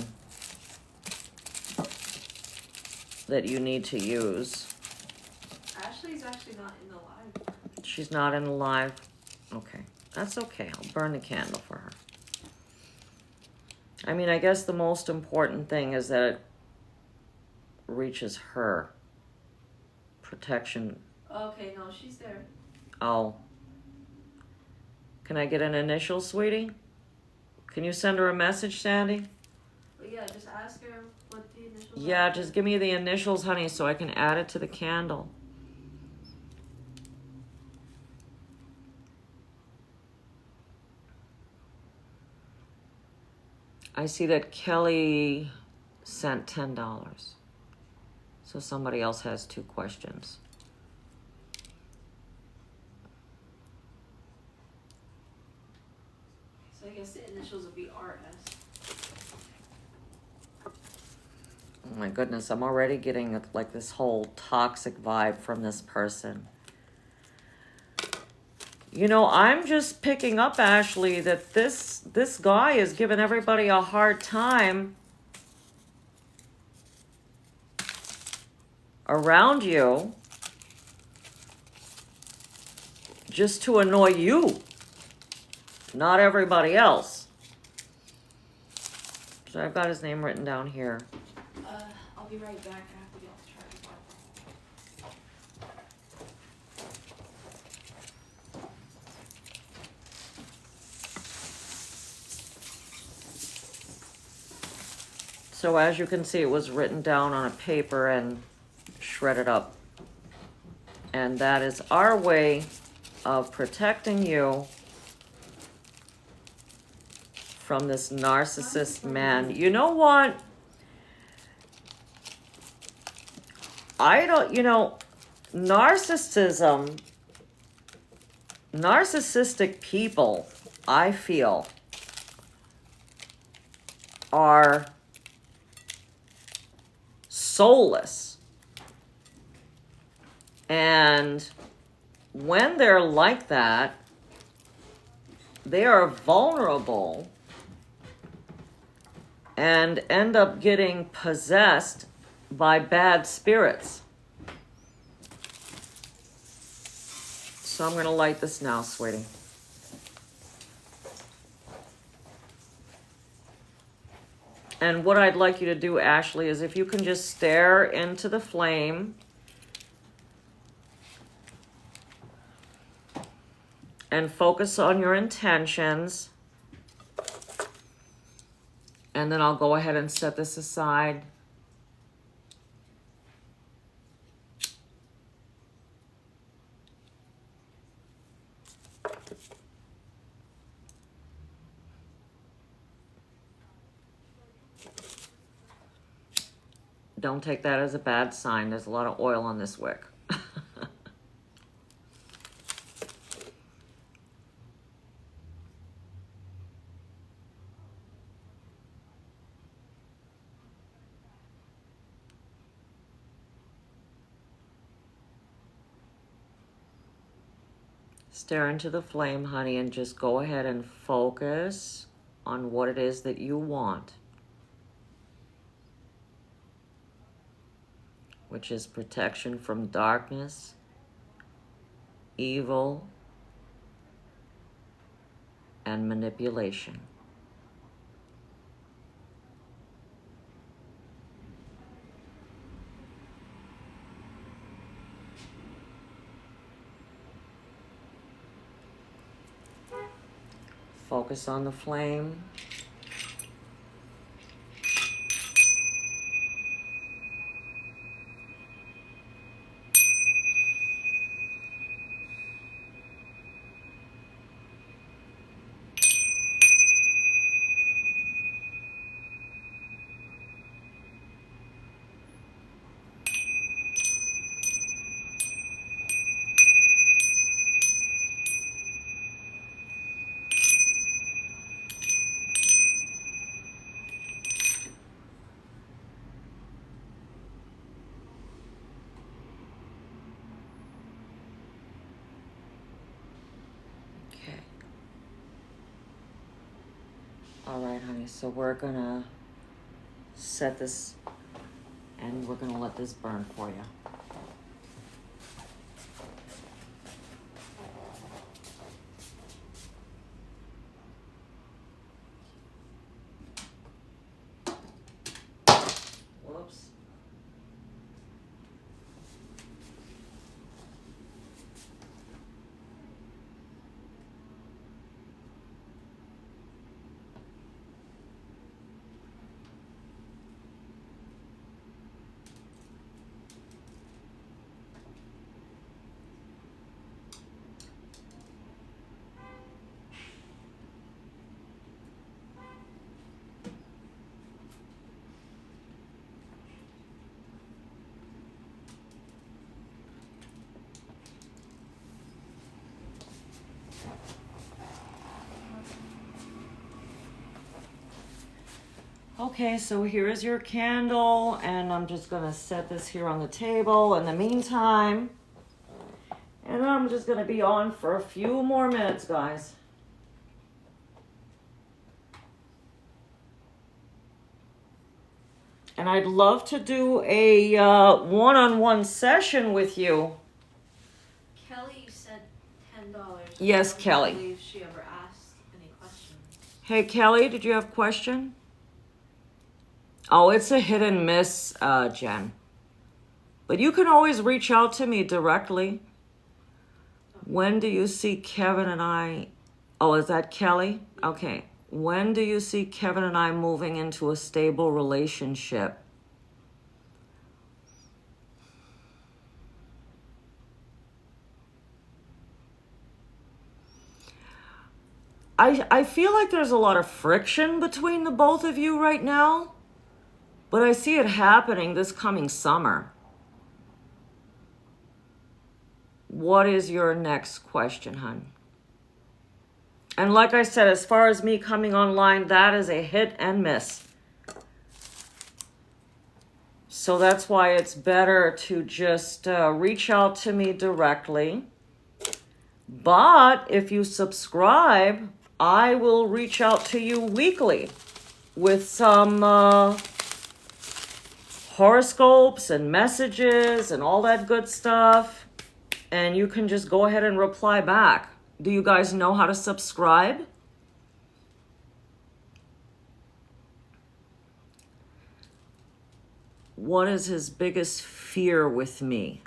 that you need to use. Ashley's actually not in the live. She's not in the live? Okay, that's okay. I'll burn the candle for her. I mean, I guess the most important thing is that it reaches her. Protection. Okay, no, she's there. Oh. Can I get an initial, sweetie? Can you send her a message, Sandy? But yeah, just ask her what the initials Yeah, are. just give me the initials, honey, so I can add it to the candle. I see that Kelly sent $10. So somebody else has 2 questions. So I guess the initials would be RS. Oh my goodness, I'm already getting like this whole toxic vibe from this person. You know, I'm just picking up, Ashley, that this guy is giving everybody a hard time around you just to annoy you, not everybody else. So I've got his name written down here. I'll be right back. I have to get off the charger. So as you can see, it was written down on a paper and shredded up. And that is our way of protecting you from this narcissist man. You know what? Narcissistic people, I feel, are soulless. And when they're like that, they are vulnerable and end up getting possessed by bad spirits. So I'm going to light this now, sweetie. And what I'd like you to do, Ashley, is if you can just stare into the flame and focus on your intentions. And then I'll go ahead and set this aside. Don't take that as a bad sign. There's a lot of oil on this wick. Stare into the flame, honey, and just go ahead and focus on what it is that you want, which is protection from darkness, evil, and manipulation. Focus on the flame. All right, honey, so we're gonna set this and we're gonna let this burn for you. Whoops. Okay, so here is your candle, and I'm just gonna set this here on the table in the meantime. And I'm just gonna be on for a few more minutes, guys. And I'd love to do a one-on-one session with you. Kelly, you said $10. Yes, Kelly. I don't believe she ever asked any questions. Hey, Kelly, did you have a question? Oh, it's a hit and miss, Jen. But you can always reach out to me directly. When do you see Kevin and I... Oh, is that Kelly? Okay. When do you see Kevin and I moving into a stable relationship? I feel like there's a lot of friction between the both of you right now. But I see it happening this coming summer. What is your next question, hon? And like I said, as far as me coming online, that is a hit and miss. So that's why it's better to just reach out to me directly. But if you subscribe, I will reach out to you weekly with some... horoscopes and messages and all that good stuff, and you can just go ahead and reply back. Do you guys know how to subscribe? What is his biggest fear with me?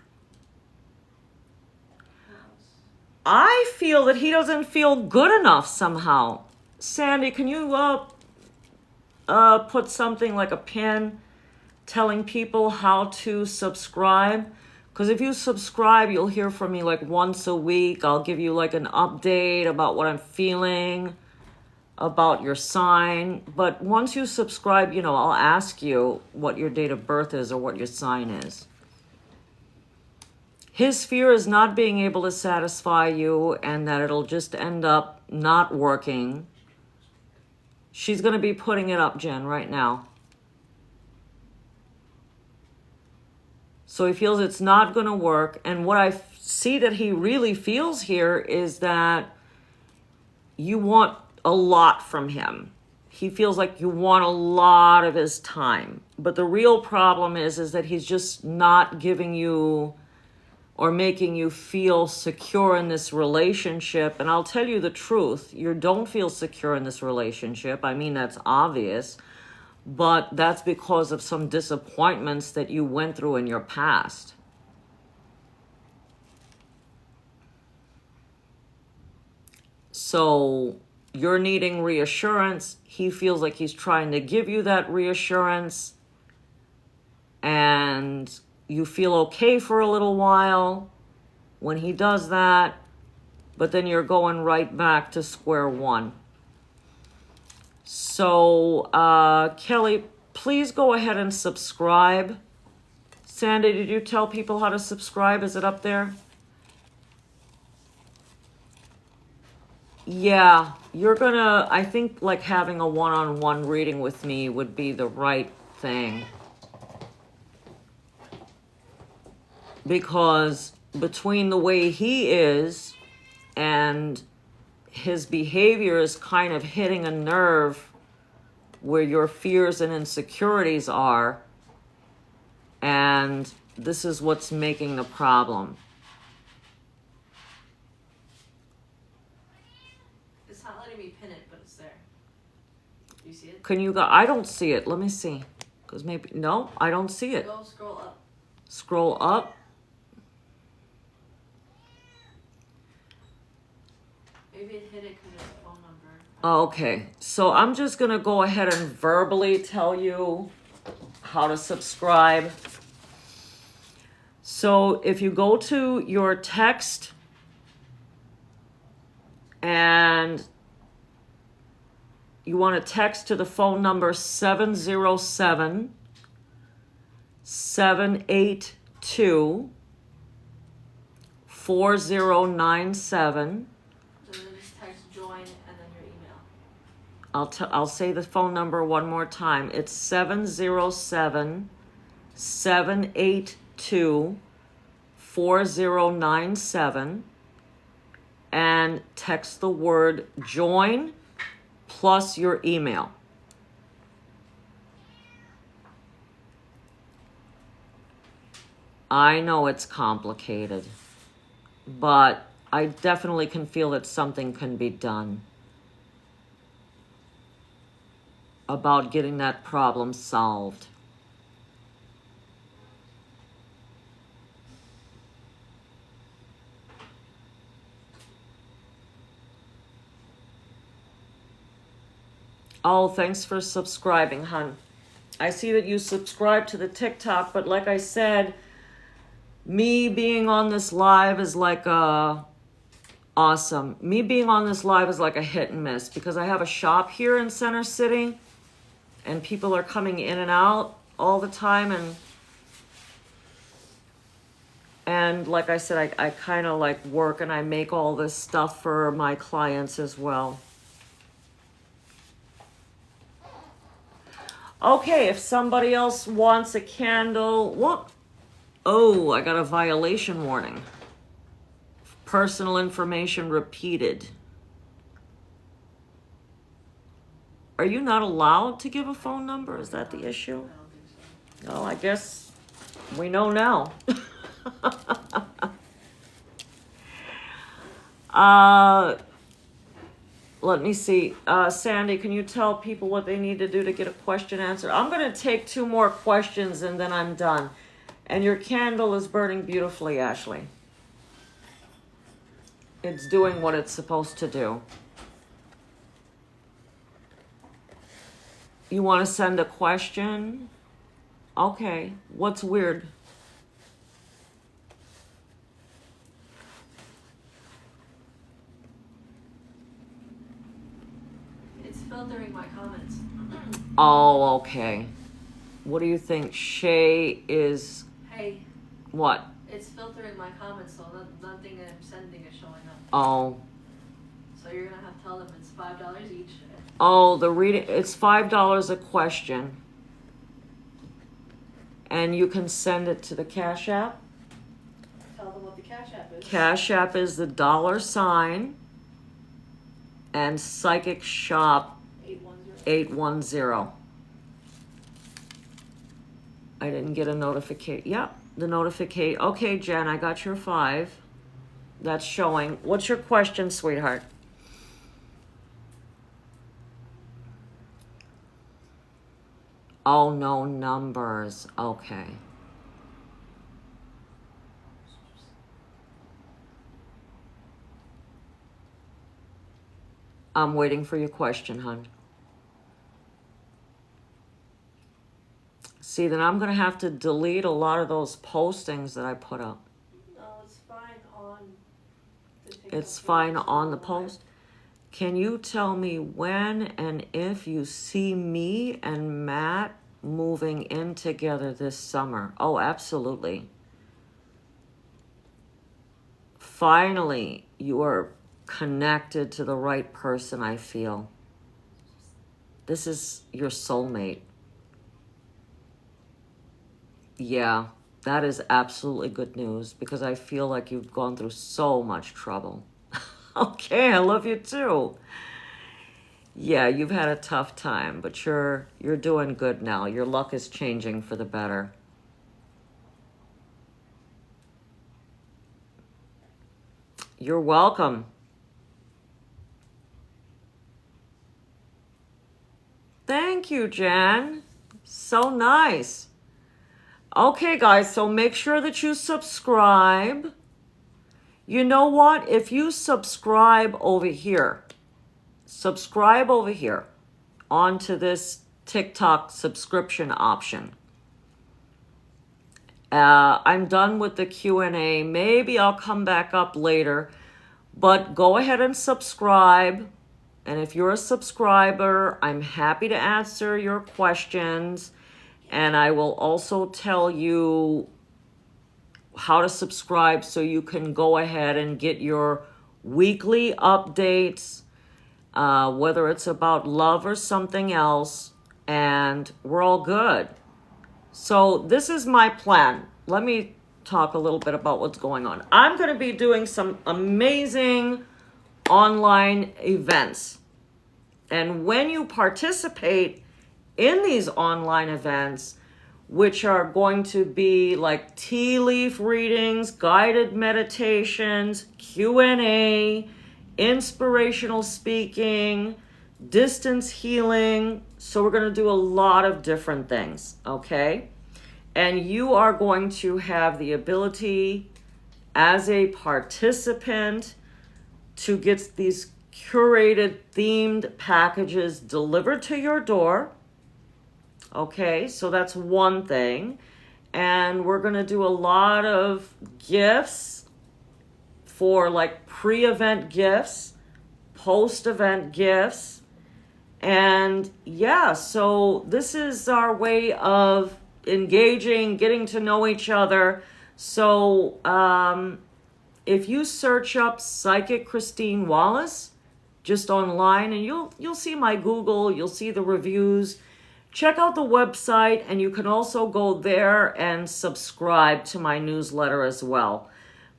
I feel that he doesn't feel good enough somehow. Sandy, can you put something like a pin telling people how to subscribe. Because if you subscribe, you'll hear from me like once a week. I'll give you like an update about what I'm feeling, about your sign. But once you subscribe, you know, I'll ask you what your date of birth is or what your sign is. His fear is not being able to satisfy you and that it'll just end up not working. She's going to be putting it up, Jen, right now. So he feels it's not going to work. And what I see that he really feels here is that you want a lot from him. He feels like you want a lot of his time. But the real problem is that he's just not giving you or making you feel secure in this relationship. And I'll tell you the truth, you don't feel secure in this relationship. I mean, that's obvious, but that's because of some disappointments that you went through in your past. So you're needing reassurance. He feels like he's trying to give you that reassurance, and you feel okay for a little while when he does that, but then you're going right back to square one. So, Kelly, please go ahead and subscribe. Sandy, did you tell people how to subscribe? Is it up there? Yeah, you're gonna, I think like having a one-on-one reading with me would be the right thing. Because between the way he is and his behavior is kind of hitting a nerve where your fears and insecurities are, and this is what's making the problem. It's not letting me pin it, but it's there. Do you see it? Can you go? I don't see it. Let me see. Because maybe, no, I don't see it. Go scroll up. Scroll up. Maybe it hit it because there's a phone number. Okay, so I'm just going to go ahead and verbally tell you how to subscribe. So if you go to your text and you want to text to the phone number 707 782 4097. Join and then your email. I'll say the phone number one more time. It's 707 782 4097, and text the word join plus your email. I know it's complicated, but I definitely can feel that something can be done about getting that problem solved. Oh, thanks for subscribing, hon. I see that you subscribe to the TikTok, but like I said, me being on this live is like awesome. Me being on this live is like a hit and miss because I have a shop here in Center City and people are coming in and out all the time, and like I said, I kind of like work and I make all this stuff for my clients as well. Okay, if somebody else wants a candle, what? Oh, I got a violation warning. Personal information repeated. Are you not allowed to give a phone number? Is that the issue? I don't think so. Oh, I guess we know now. Let me see. Sandy, can you tell people what they need to do to get a question answered? I'm going to take 2 more questions and then I'm done. And your candle is burning beautifully, Ashley. It's doing what it's supposed to do. You want to send a question? Okay. What's weird? It's filtering my comments. Oh, okay. What do you think? Shay is... Hey. What? It's filtering my comments, so nothing I'm sending is showing up. Oh. So you're going to have to tell them it's $5 each. Oh, the reading, it's $5 a question. And you can send it to the Cash App. Tell them what the Cash App is. Cash App is the $, and Psychic Shop 810. I didn't get a notification. Yep, the notification. Okay, Jen, I got your 5. That's showing. What's your question, sweetheart? Oh, no numbers. Okay. I'm waiting for your question, hon. See, then I'm going to have to delete a lot of those postings that I put up. No, it's fine on the TikTok. It's fine on the post. Can you tell me when and if you see me and Matt moving in together this summer? Oh, absolutely. Finally, you are connected to the right person, I feel. This is your soulmate. Yeah, that is absolutely good news because I feel like you've gone through so much trouble. Okay, I love you too. Yeah, you've had a tough time, but you're doing good now. Your luck is changing for the better. You're welcome. Thank you, Jen. So nice. Okay, guys, so make sure that you subscribe. You know what? If you subscribe over here onto this TikTok subscription option. I'm done with the Q&A. Maybe I'll come back up later, but go ahead and subscribe. And if you're a subscriber, I'm happy to answer your questions. And I will also tell you how to subscribe so you can go ahead and get your weekly updates, whether it's about love or something else, and we're all good. So this is my plan. Let me talk a little bit about what's going on. I'm going to be doing some amazing online events. And when you participate in these online events, which are going to be like tea leaf readings, guided meditations, Q&A, inspirational speaking, distance healing. So we're going to do a lot of different things, okay? And you are going to have the ability as a participant to get these curated themed packages delivered to your door. Okay, so that's one thing. And we're going to do a lot of gifts for like pre-event gifts, post-event gifts. And yeah, so this is our way of engaging, getting to know each other. So if you search up Psychic Christine Wallace just online, and you'll see my Google, you'll see the reviews. Check out the website, and you can also go there and subscribe to my newsletter as well.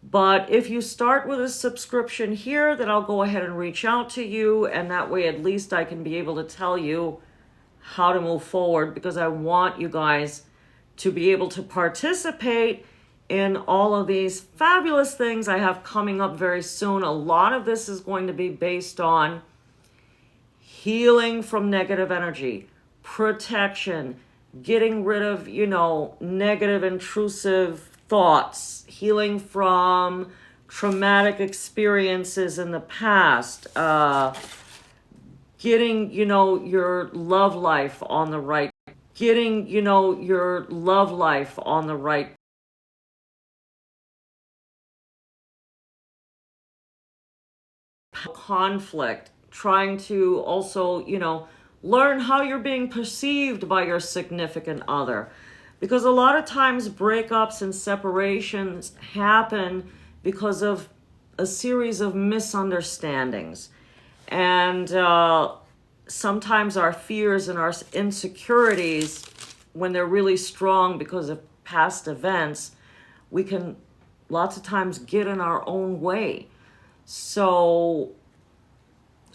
But if you start with a subscription here, then I'll go ahead and reach out to you, and that way at least I can be able to tell you how to move forward, because I want you guys to be able to participate in all of these fabulous things I have coming up very soon. A lot of this is going to be based on healing from negative energy, protection, getting rid of, negative intrusive thoughts, healing from traumatic experiences in the past, getting, your love life on the right, getting, your love life on the right conflict, trying to also, learn how you're being perceived by your significant other. Because a lot of times breakups and separations happen because of a series of misunderstandings. And sometimes our fears and our insecurities, when they're really strong because of past events, we can lots of times get in our own way. So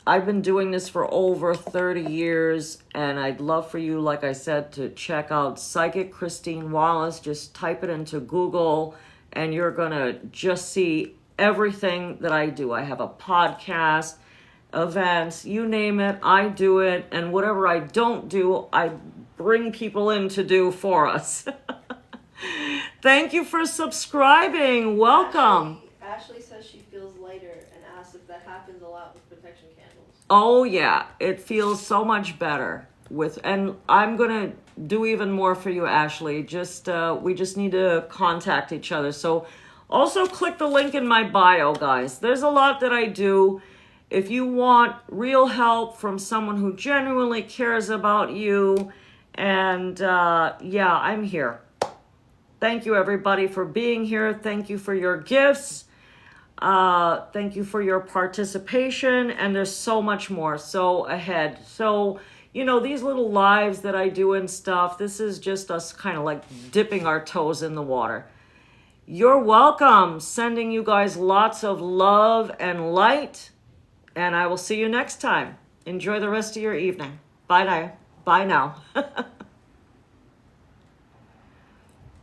I've been doing this for over 30 years, and I'd love for you, like I said, to check out Psychic Christine Wallace. Just type it into Google, and you're going to just see everything that I do. I have a podcast, events, you name it, I do it. And whatever I don't do, I bring people in to do for us. Thank you for subscribing. Welcome. Ashley says she feels lighter and asks if that happens a lot with protection candles. Oh yeah, it feels so much better and I'm gonna do even more for you, Ashley. We just need to contact each other. So also click the link in my bio, guys. There's a lot that I do. If you want real help from someone who genuinely cares about you, and I'm here. Thank you, everybody, for being here. Thank you for your gifts. Thank you for your participation, and there's so much more ahead. So, these little lives that I do and stuff, this is just us kind of like dipping our toes in the water. You're welcome. Sending you guys lots of love and light, and I will see you next time. Enjoy the rest of your evening. Bye now.